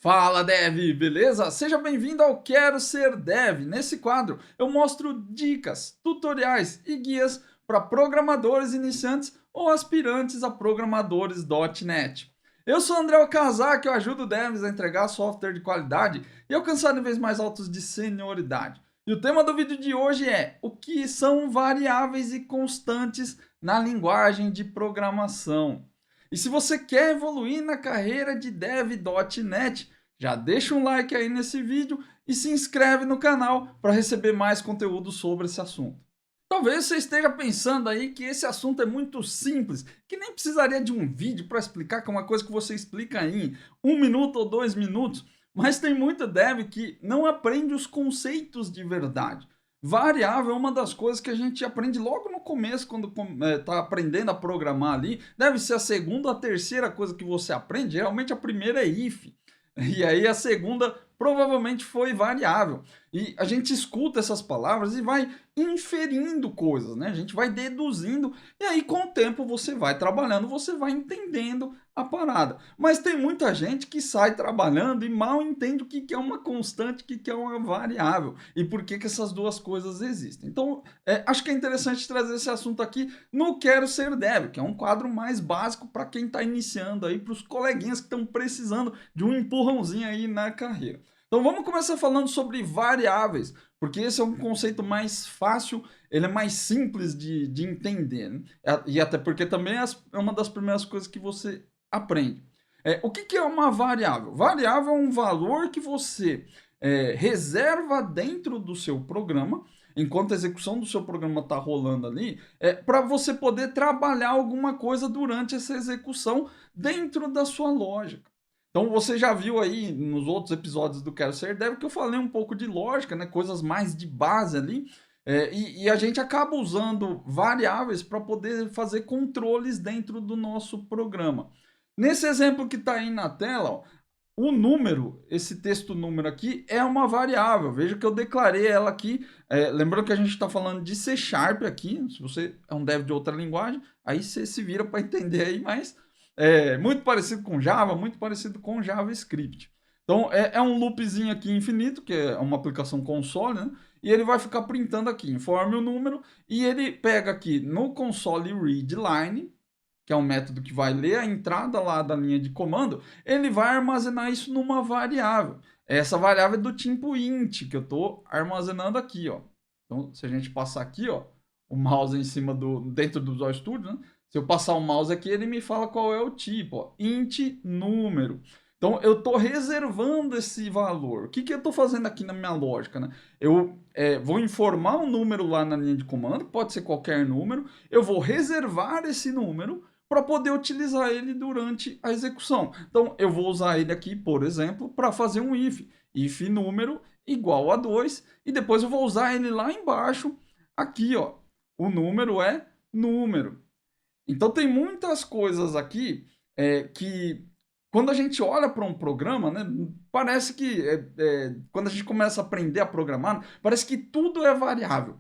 Fala Dev, beleza? Seja bem-vindo ao Quero Ser Dev. Nesse quadro eu mostro dicas, tutoriais e guias para programadores iniciantes ou aspirantes a programadores .NET. Eu sou André Okazaki, eu ajudo devs a entregar software de qualidade e alcançar níveis mais altos de senioridade. E o tema do vídeo de hoje é o que são variáveis e constantes na linguagem de programação. E se você quer evoluir na carreira de dev.net, já deixa um like aí nesse vídeo e se inscreve no canal para receber mais conteúdo sobre esse assunto. Talvez você esteja pensando aí que esse assunto é muito simples, que nem precisaria de um vídeo para explicar, que é uma coisa que você explica em 1 minuto ou 2 minutos, mas tem muito dev que não aprende os conceitos de verdade. Variável é uma das coisas que a gente aprende logo no começo, quando está aprendendo a programar ali. Deve ser a segunda ou a terceira coisa que você aprende. Geralmente a primeira é if. E aí a segunda provavelmente foi variável. E a gente escuta essas palavras e vai inferindo coisas, né? A gente vai deduzindo e aí com o tempo você vai trabalhando, você vai entendendo a parada. Mas tem muita gente que sai trabalhando e mal entende o que é uma constante, o que é uma variável e por que essas duas coisas existem. Então, acho que é interessante trazer esse assunto aqui no Quero Ser Dev, que é um quadro mais básico para quem está iniciando aí, para os coleguinhas que estão precisando de um empurrãozinho aí na carreira. Então vamos começar falando sobre variáveis, porque esse é um conceito mais fácil, ele é mais simples de entender, né? E até porque também é uma das primeiras coisas que você aprende. O que é uma variável? Variável é um valor que você reserva dentro do seu programa, enquanto a execução do seu programa está rolando ali, para você poder trabalhar alguma coisa durante essa execução dentro da sua lógica. Então você já viu aí nos outros episódios do Quero Ser Dev que eu falei um pouco de lógica, né? Coisas mais de base ali. E a gente acaba usando variáveis para poder fazer controles dentro do nosso programa. Nesse exemplo que está aí na tela, ó, o número, esse texto número aqui, é uma variável. Veja que eu declarei ela aqui. Lembrando que a gente está falando de C# aqui. Se você é um dev de outra linguagem, aí você se vira para entender aí, mas muito parecido com Java, muito parecido com JavaScript. Então, é um loopzinho aqui infinito, que é uma aplicação console, né? E ele vai ficar printando aqui, informe o número, e ele pega aqui no console readline, que é um método que vai ler a entrada lá da linha de comando, ele vai armazenar isso numa variável. Essa variável é do tipo int, que eu estou armazenando aqui, ó. Então, se a gente passar aqui, ó, o mouse em cima dentro do Visual Studio, né? Se eu passar o mouse aqui, ele me fala qual é o tipo, ó, int número. Então, eu estou reservando esse valor. O que eu estou fazendo aqui na minha lógica, né? Eu vou informar um número lá na linha de comando, pode ser qualquer número, eu vou reservar esse número para poder utilizar ele durante a execução. Então, eu vou usar ele aqui, por exemplo, para fazer um if número igual a 2, e depois eu vou usar ele lá embaixo, aqui, ó, o número é número. Então, tem muitas coisas aqui que, quando a gente olha para um programa, né, parece que, quando a gente começa a aprender a programar, parece que tudo é variável.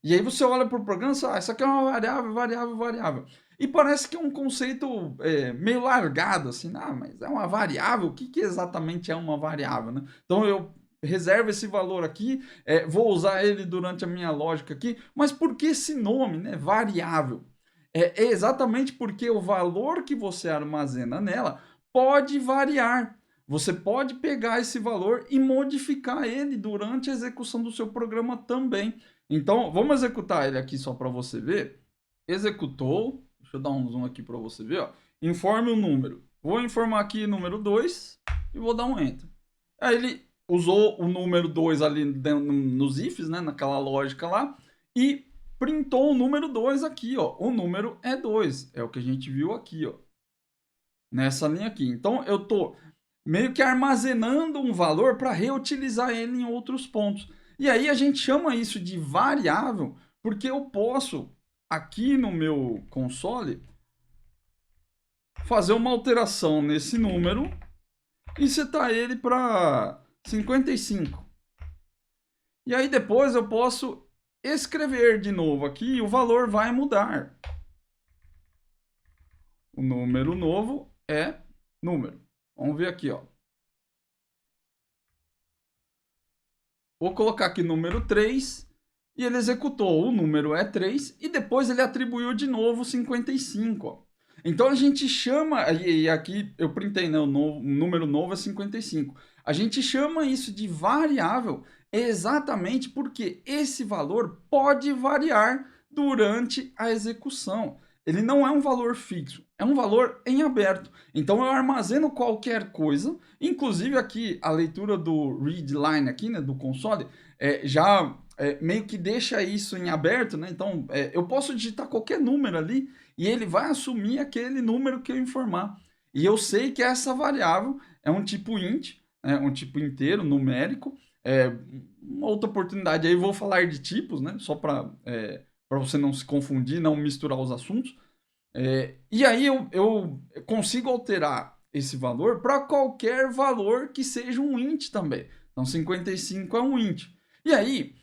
E aí você olha para o programa e fala, isso aqui é uma variável, variável, variável. E parece que é um conceito meio largado, assim, mas é uma variável? O que exatamente é uma variável, né? Então eu reservo esse valor aqui, vou usar ele durante a minha lógica aqui, mas por que esse nome, né? Variável. É exatamente porque o valor que você armazena nela pode variar. Você pode pegar esse valor e modificar ele durante a execução do seu programa também. Então, vamos executar ele aqui só para você ver. Executou. Deixa eu dar um zoom aqui para você ver. Ó. Informe o número. Vou informar aqui número 2 e vou dar um Enter. Aí ele usou o número 2 ali nos ifs, né, naquela lógica lá, e printou o número 2 aqui. Ó. O número é 2. É o que a gente viu aqui. Ó. Nessa linha aqui. Então, eu estou meio que armazenando um valor para reutilizar ele em outros pontos. E aí a gente chama isso de variável, porque eu posso, aqui no meu console, fazer uma alteração nesse número e setar ele para 55. E aí depois eu posso escrever de novo aqui e o valor vai mudar. O número novo é número. Vamos ver aqui, ó. Vou colocar aqui número 3 e ele executou. O número é 3 e depois ele atribuiu de novo 55. Ó. Então a gente chama, e aqui eu printei, né? O número novo é 55. A gente chama isso de variável exatamente porque esse valor pode variar durante a execução. Ele não é um valor fixo, é um valor em aberto. Então eu armazeno qualquer coisa, inclusive aqui a leitura do readline aqui, né, do console, já meio que deixa isso em aberto, né? Então eu posso digitar qualquer número ali e ele vai assumir aquele número que eu informar. E eu sei que essa variável é um tipo int, um tipo inteiro, numérico. Uma outra oportunidade aí, vou falar de tipos, né? Só para você não se confundir, não misturar os assuntos. E aí eu consigo alterar esse valor para qualquer valor que seja um int também. Então 55 é um int. E aí,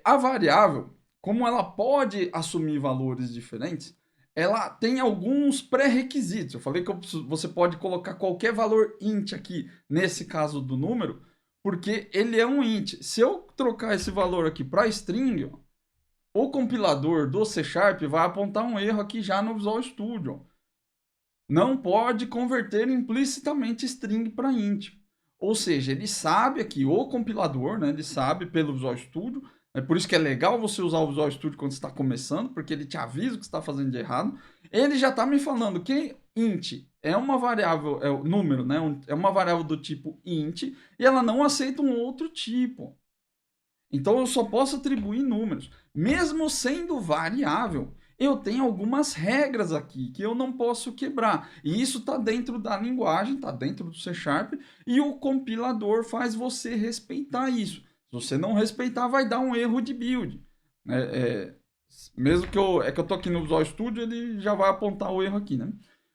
a variável, como ela pode assumir valores diferentes, ela tem alguns pré-requisitos. Eu falei que você pode colocar qualquer valor int aqui, nesse caso do número, porque ele é um int. Se eu trocar esse valor aqui para string, o compilador do C# vai apontar um erro aqui já no Visual Studio. Não pode converter implicitamente string para int. Ou seja, ele sabe aqui, o compilador, né, ele sabe pelo Visual Studio. É por isso que é legal você usar o Visual Studio quando você está começando, porque ele te avisa o que você está fazendo de errado. Ele já está me falando que int é uma variável, é o número, né, é uma variável do tipo int, e ela não aceita um outro tipo. Então eu só posso atribuir números. Mesmo sendo variável, eu tenho algumas regras aqui que eu não posso quebrar. E isso está dentro da linguagem, está dentro do C#, e o compilador faz você respeitar isso. Se você não respeitar, vai dar um erro de build. Mesmo que eu estou aqui no Visual Studio, ele já vai apontar o erro aqui, né?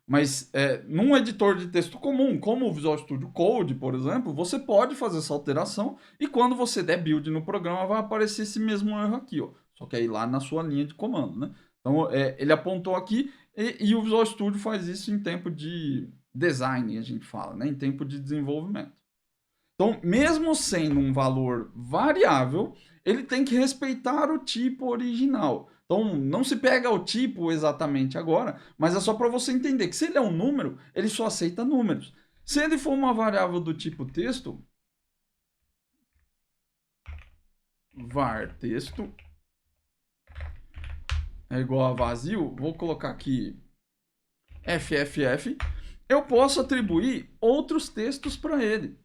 Mas num editor de texto comum, como o Visual Studio Code, por exemplo, você pode fazer essa alteração e quando você der build no programa vai aparecer esse mesmo erro aqui, ó. Só que aí lá na sua linha de comando, né? Então ele apontou aqui e o Visual Studio faz isso em tempo de design, a gente fala, né? Em tempo de desenvolvimento. Então, mesmo sendo um valor variável, ele tem que respeitar o tipo original. Então, não se pega o tipo exatamente agora, mas é só para você entender que se ele é um número, ele só aceita números. Se ele for uma variável do tipo texto, var texto é igual a vazio, vou colocar aqui fff, eu posso atribuir outros textos para ele.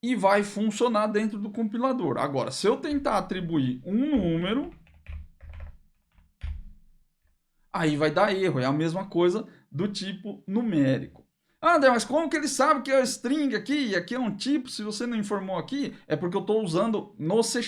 E vai funcionar dentro do compilador. Agora, se eu tentar atribuir um número, aí vai dar erro. É a mesma coisa do tipo numérico. Ah, André, mas como que ele sabe que é string aqui e aqui é um tipo? Se você não informou aqui, é porque eu estou usando no C#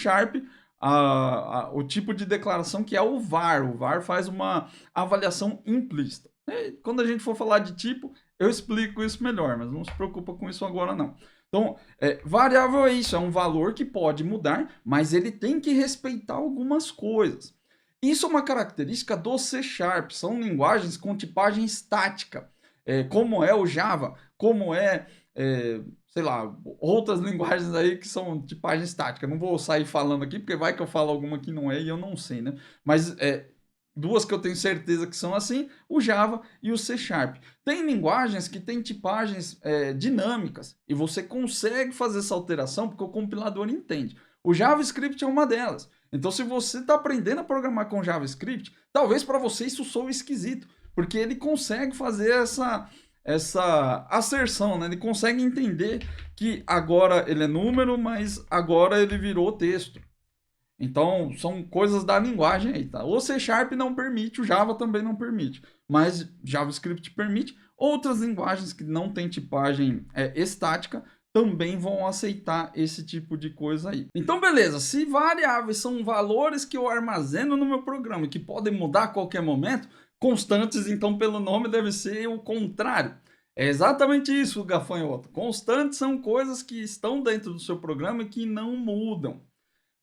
o tipo de declaração que é o var. O var faz uma avaliação implícita. E quando a gente for falar de tipo, eu explico isso melhor, mas não se preocupa com isso agora não. Então, variável é isso, é um valor que pode mudar, mas ele tem que respeitar algumas coisas. Isso é uma característica do C#, são linguagens com tipagem estática, como é o Java, como sei lá, outras linguagens aí que são tipagem estática. Não vou sair falando aqui, porque vai que eu falo alguma que não é e eu não sei, né? Mas duas que eu tenho certeza que são assim, o Java e o C#. Tem linguagens que têm tipagens dinâmicas e você consegue fazer essa alteração porque o compilador entende. O JavaScript é uma delas. Então, se você está aprendendo a programar com JavaScript, talvez para você isso soe esquisito, porque ele consegue fazer essa asserção, né? Ele consegue entender que agora ele é número, mas agora ele virou texto. Então, são coisas da linguagem aí, tá? O C# não permite, o Java também não permite, mas JavaScript permite. Outras linguagens que não têm tipagem estática também vão aceitar esse tipo de coisa aí. Então, beleza, se variáveis são valores que eu armazeno no meu programa e que podem mudar a qualquer momento, constantes, então, pelo nome, deve ser o contrário. É exatamente isso, gafanhoto. Constantes são coisas que estão dentro do seu programa e que não mudam.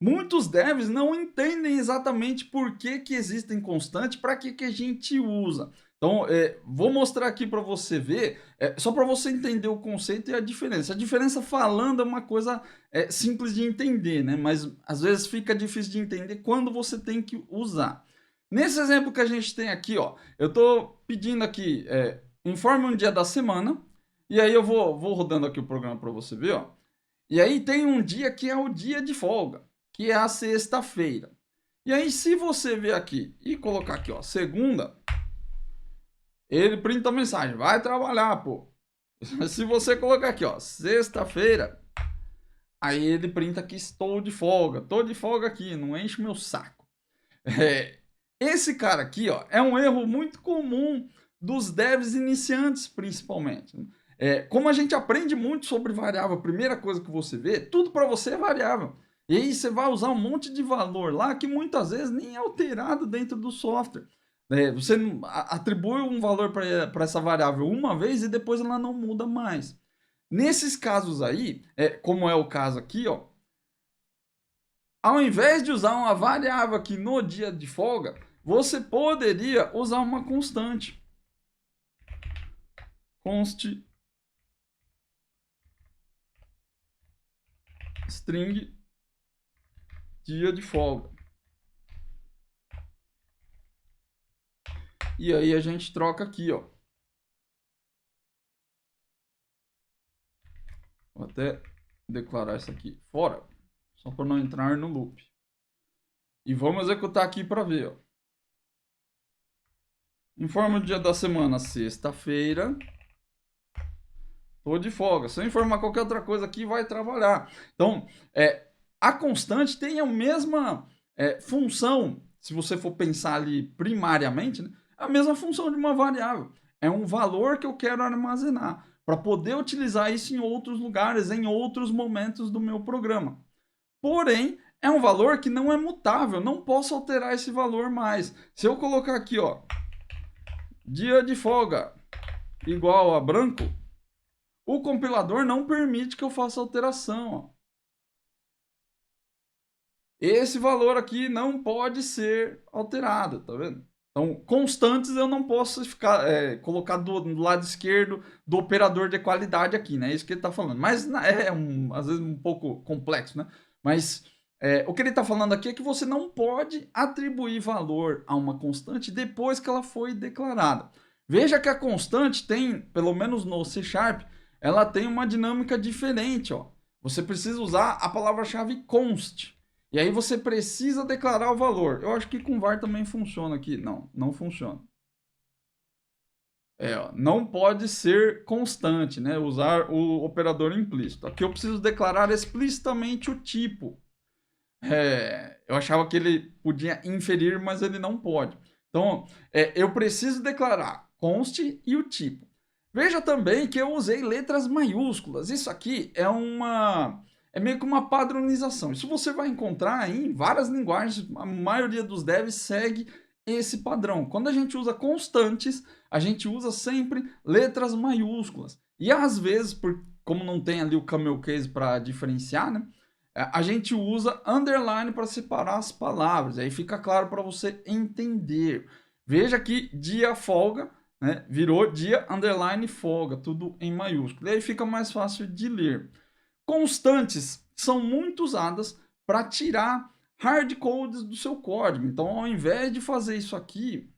Muitos devs não entendem exatamente por que, que existem constantes, para que, que a gente usa. Então, vou mostrar aqui para você ver, só para você entender o conceito e a diferença. A diferença falando é uma coisa simples de entender, né? Mas às vezes fica difícil de entender quando você tem que usar. Nesse exemplo que a gente tem aqui, ó, eu estou pedindo aqui, informe um dia da semana, e aí eu vou rodando aqui o programa para você ver, ó. E aí tem um dia que é o dia de folga, que é a sexta-feira. E aí, se você ver aqui e colocar aqui, ó, segunda, ele printa a mensagem, vai trabalhar, pô. Se você colocar aqui, ó, sexta-feira, aí ele printa que estou de folga. Tô de folga aqui, não enche meu saco. Esse cara aqui, ó, é um erro muito comum dos devs iniciantes, principalmente. Como a gente aprende muito sobre variável, a primeira coisa que você vê, tudo para você é variável. E aí você vai usar um monte de valor lá que muitas vezes nem é alterado dentro do software. Você atribui um valor para essa variável uma vez e depois ela não muda mais. Nesses casos aí, como é o caso aqui, ó, ao invés de usar uma variável aqui no dia de folga, você poderia usar uma constante. Const string dia de folga. E aí a gente troca aqui, ó. Vou até declarar isso aqui fora, só para não entrar no loop. E vamos executar aqui para ver, ó. Informa o dia da semana, sexta-feira. Tô de folga. Se eu informar qualquer outra coisa aqui, vai trabalhar. Então, a constante tem a mesma função, se você for pensar ali primariamente, né? A mesma função de uma variável. É um valor que eu quero armazenar para poder utilizar isso em outros lugares, em outros momentos do meu programa. Porém, é um valor que não é mutável, não posso alterar esse valor mais. Se eu colocar aqui, ó, dia de folga igual a branco, o compilador não permite que eu faça alteração, ó. Esse valor aqui não pode ser alterado, tá vendo? Então, constantes eu não posso colocar do lado esquerdo do operador de qualidade aqui, né? É isso que ele está falando. Mas às vezes um pouco complexo, né? Mas o que ele está falando aqui é que você não pode atribuir valor a uma constante depois que ela foi declarada. Veja que a constante tem, pelo menos no C#, ela tem uma dinâmica diferente, ó. Você precisa usar a palavra-chave const. E aí você precisa declarar o valor. Eu acho que com var também funciona aqui. Não, não funciona. Ó, não pode ser constante, né? Usar o operador implícito. Aqui eu preciso declarar explicitamente o tipo. Eu achava que ele podia inferir, mas ele não pode. Então, eu preciso declarar const e o tipo. Veja também que eu usei letras maiúsculas. Isso aqui é meio que uma padronização. Isso você vai encontrar em várias linguagens. A maioria dos devs segue esse padrão. Quando a gente usa constantes, a gente usa sempre letras maiúsculas. E às vezes, como não tem ali o camel case para diferenciar, né? A gente usa underline para separar as palavras. Aí fica claro para você entender. Veja que dia folga, né, virou dia underline folga, tudo em maiúsculo. E aí fica mais fácil de ler. Constantes são muito usadas para tirar hardcodes do seu código. Então, ao invés de fazer isso aqui,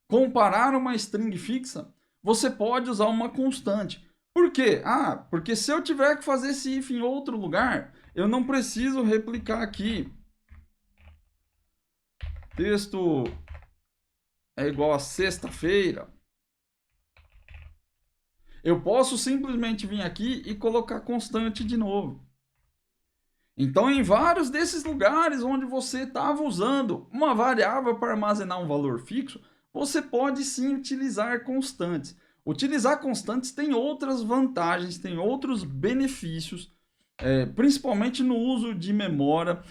comparar uma string fixa, você pode usar uma constante. Por quê? Porque se eu tiver que fazer esse if em outro lugar, eu não preciso replicar aqui. Texto é igual a sexta-feira. Eu posso simplesmente vir aqui e colocar constante de novo. Então, em vários desses lugares onde você estava usando uma variável para armazenar um valor fixo, você pode sim utilizar constantes. Utilizar constantes tem outras vantagens, tem outros benefícios, principalmente no uso de memória,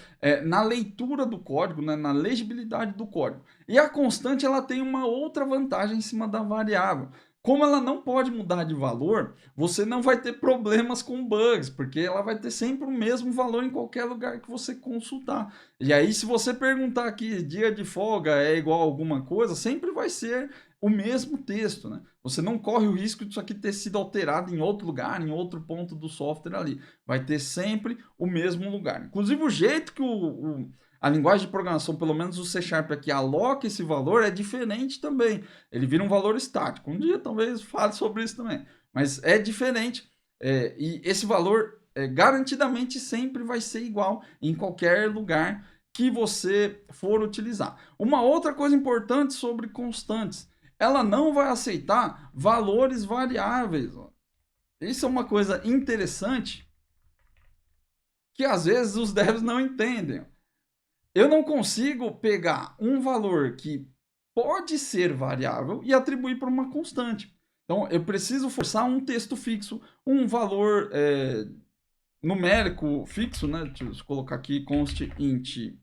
na leitura do código, né, na legibilidade do código. E a constante ela tem uma outra vantagem em cima da variável. Como ela não pode mudar de valor, você não vai ter problemas com bugs, porque ela vai ter sempre o mesmo valor em qualquer lugar que você consultar. E aí, se você perguntar aqui, dia de folga é igual a alguma coisa, sempre vai ser o mesmo texto, né? Você não corre o risco disso aqui ter sido alterado em outro lugar, em outro ponto do software ali. Vai ter sempre o mesmo lugar. Inclusive, o jeito que a linguagem de programação, pelo menos o C Sharp aqui, aloca esse valor é diferente também. Ele vira um valor estático. Um dia talvez fale sobre isso também. Mas é diferente. E esse valor garantidamente sempre vai ser igual em qualquer lugar que você for utilizar. Uma outra coisa importante sobre constantes, ela não vai aceitar valores variáveis. Isso é uma coisa interessante que às vezes os devs não entendem. Eu não consigo pegar um valor que pode ser variável e atribuir para uma constante. Então, eu preciso forçar um texto fixo, um valor numérico fixo, né? Deixa eu colocar aqui const int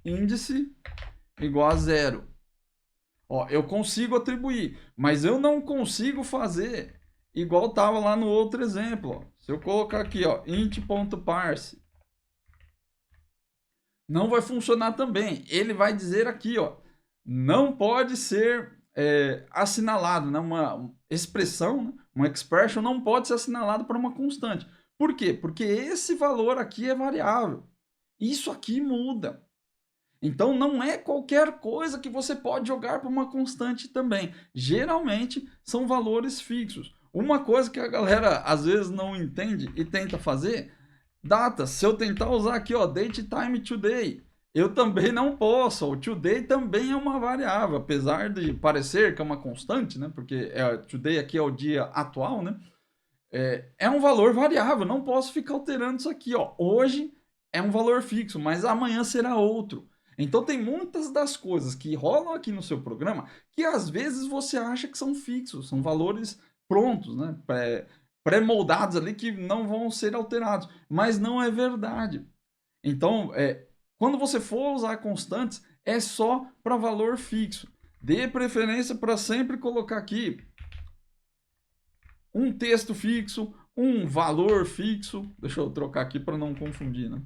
índice igual a 0. Ó, eu consigo atribuir, mas eu não consigo fazer igual estava lá no outro exemplo. Ó. Se eu colocar aqui, ó, int.parse, não vai funcionar também. Ele vai dizer aqui, ó, não pode ser assinalado, né? Uma expressão, né? Uma expression não pode ser assinalado para uma constante. Por quê? Porque esse valor aqui é variável. Isso aqui muda. Então, não é qualquer coisa que você pode jogar para uma constante também. Geralmente, são valores fixos. Uma coisa que a galera às vezes não entende e tenta fazer, data. Se eu tentar usar aqui, ó, date time today, eu também não posso. O today também é uma variável, apesar de parecer que é uma constante, né? Porque today aqui é o dia atual, né? É um valor variável, não posso ficar alterando isso aqui, ó. Hoje é um valor fixo, mas amanhã será outro. Então tem muitas das coisas que rolam aqui no seu programa que às vezes você acha que são fixos, são valores prontos, né? Pré-moldados ali que não vão ser alterados, mas não é verdade. Então, quando você for usar constantes, é só para valor fixo. Dê preferência para sempre colocar aqui um texto fixo, um valor fixo. Deixa eu trocar aqui para não confundir, né?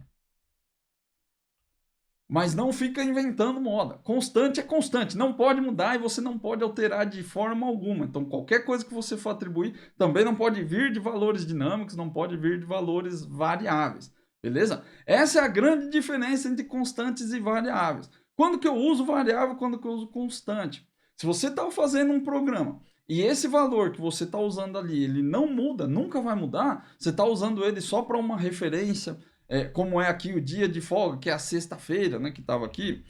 Mas não fica inventando moda. Constante é constante, não pode mudar e você não pode alterar de forma alguma. Então, qualquer coisa que você for atribuir também não pode vir de valores dinâmicos, não pode vir de valores variáveis. Beleza? Essa é a grande diferença entre constantes e variáveis. Quando que eu uso variável, quando que eu uso constante? Se você está fazendo um programa e esse valor que você está usando ali, ele não muda, nunca vai mudar, você está usando ele só para uma referência, como é aqui o dia de folga, que é a sexta-feira, né, que estava aqui.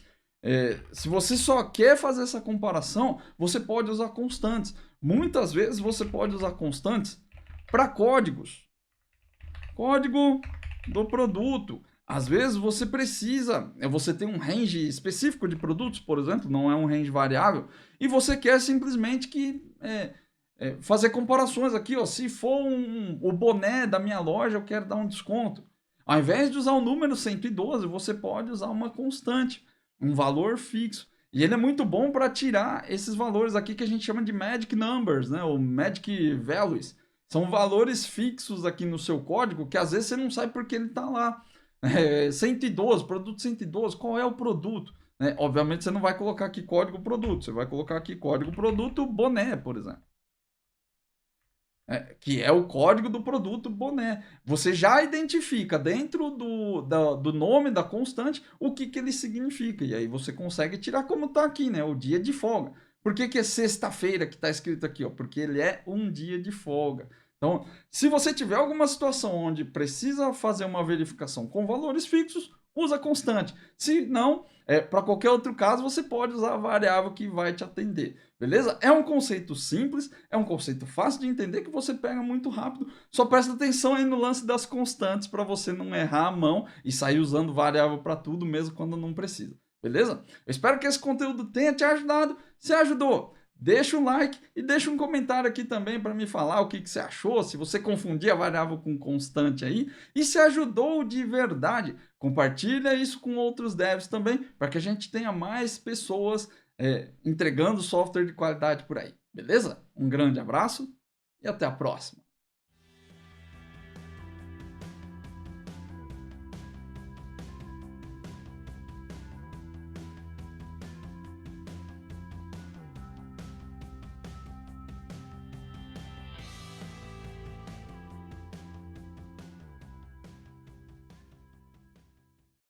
Se você só quer fazer essa comparação, você pode usar constantes. Muitas vezes você pode usar constantes para códigos. Código do produto. Às vezes você precisa, você tem um range específico de produtos, por exemplo, não é um range variável, e você quer simplesmente que fazer comparações aqui, ó, se for o boné da minha loja, eu quero dar um desconto. Ao invés de usar o número 112, você pode usar uma constante, um valor fixo. E ele é muito bom para tirar esses valores aqui que a gente chama de magic numbers, né? Ou magic values. São valores fixos aqui no seu código que às vezes você não sabe porque ele está lá. 112, produto 112, qual é o produto? Obviamente você não vai colocar aqui código produto, você vai colocar aqui código produto boné, por exemplo. Que é o código do produto boné. Você já identifica dentro do nome da constante o que ele significa. E aí você consegue tirar como está aqui, né? O dia de folga. Por que é sexta-feira que está escrito aqui? Ó? Porque ele é um dia de folga. Então, se você tiver alguma situação onde precisa fazer uma verificação com valores fixos, usa constante. Se não, para qualquer outro caso, você pode usar a variável que vai te atender. Beleza? É um conceito simples, é um conceito fácil de entender que você pega muito rápido. Só presta atenção aí no lance das constantes para você não errar a mão e sair usando variável para tudo, mesmo quando não precisa. Beleza? Eu espero que esse conteúdo tenha te ajudado. Se ajudou, deixa um like e deixa um comentário aqui também para me falar o que você achou, se você confundia a variável com constante aí. E se ajudou de verdade, compartilha isso com outros devs também, para que a gente tenha mais pessoas entregando software de qualidade por aí, beleza? Um grande abraço e até a próxima.